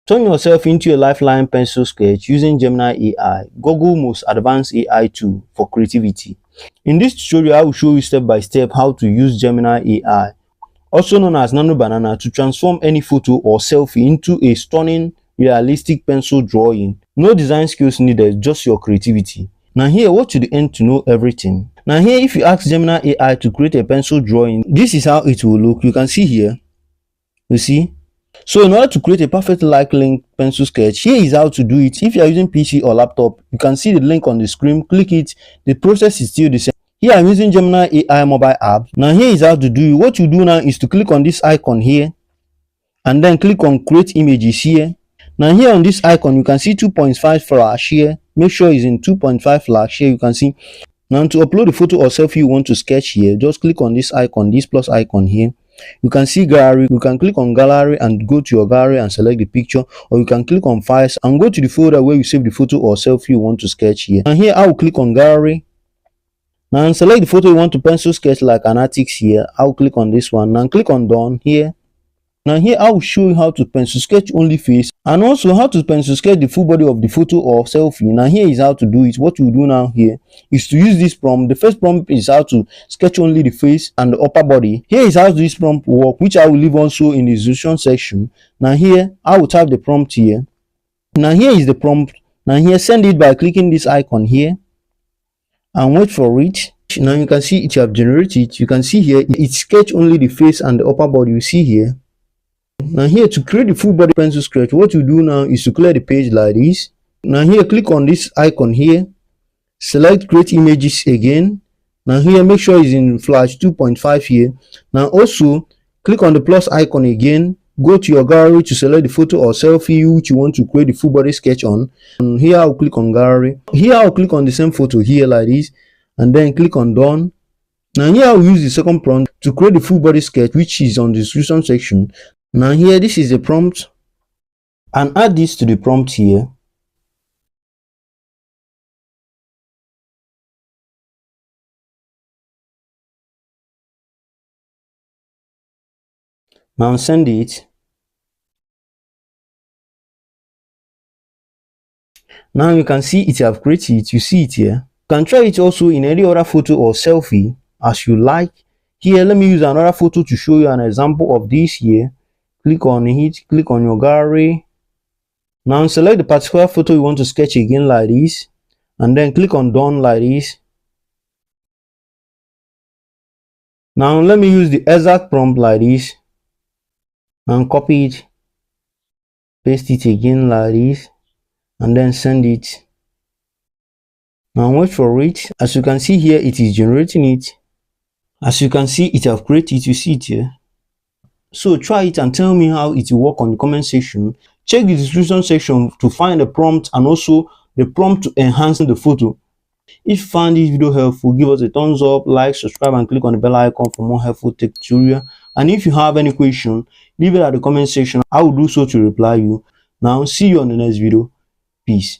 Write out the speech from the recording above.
Turn yourself into a lifeline pencil sketch using Gemini AI, Google's most advanced AI tool for creativity. In this tutorial, I will show you step by step how to use Gemini AI, also known as Nano Banana, to transform any photo or selfie into a stunning, realistic pencil drawing. No design skills needed, just your creativity. Now here, what to the end to know everything. Now here, if you ask Gemini AI to create a pencil drawing, this is how it will look. You can see here, you see. So in order to create a perfect LIFELIKE pencil sketch, here is how to do it. If you are using PC or laptop, you can see the link on the screen, click it. The process is still the same. Here I'm using Gemini AI mobile app. Now here is how to do it. What you do now is to click on this icon here and then click on create images here. Now here on this icon you can see 2.5 flash here. Make sure it's in 2.5 flash here. You can see. Now to upload the photo or selfie you want to sketch here, just click on this icon, this plus icon here. You can see gallery. You can click on gallery and go to your gallery and select the picture, or you can click on files and go to the folder where you save the photo or selfie you want to sketch here. And here I will click on gallery. Now select the photo you want to pencil sketch, like an artist here. I will click on this one. Now click on done here. Now here I will show you how to pencil sketch only face and also how to pencil sketch the full body of the photo or selfie. Now here is how to do it. What you do now here is to use this prompt. The first prompt is how to sketch only the face and the upper body. Here is how this prompt work, which I will leave also in the description section. Now here I will type the prompt here. Now here is the prompt. Now here send it by clicking this icon here and wait for it. Now you can see it have generated. You can see here it sketch only the face and the upper body. You see here. Now here, to create the full body pencil sketch, what you do now is to clear the page like this. Now here, click on this icon here, select create images again. Now here, make sure it's in flash 2.5 here. Now also click on the plus icon again, go to your gallery to select the photo or selfie which you want to create the full body sketch on. And here I'll click on gallery. Here I'll click on the same photo here like this and then click on done. Now here I'll use the second prompt to create the full body sketch, which is on the description section. Now here, this is the prompt, and add this to the prompt here. Now send it. Now you can see it have created it. You see it here. You can try it also in any other photo or selfie as you like. Here, let me use another photo to show you an example of this here. Click on it, click on your gallery. Now select the particular photo you want to sketch again like this, and then click on done like this. Now let me use the exact prompt like this and copy it, paste it again like this, and then send it. Now wait for it. As you can see here, it is generating it. As you can see, it have created. You see it here. So try it and tell me how it will work on the comment section. Check the description section to find the prompt and also the prompt to enhance the photo. If you found this video helpful, give us a thumbs up, like, subscribe, and click on the bell icon for more helpful tech tutorial. And if you have any question, leave it at the comment section. I will do so to reply you. Now see you on the next video. Peace.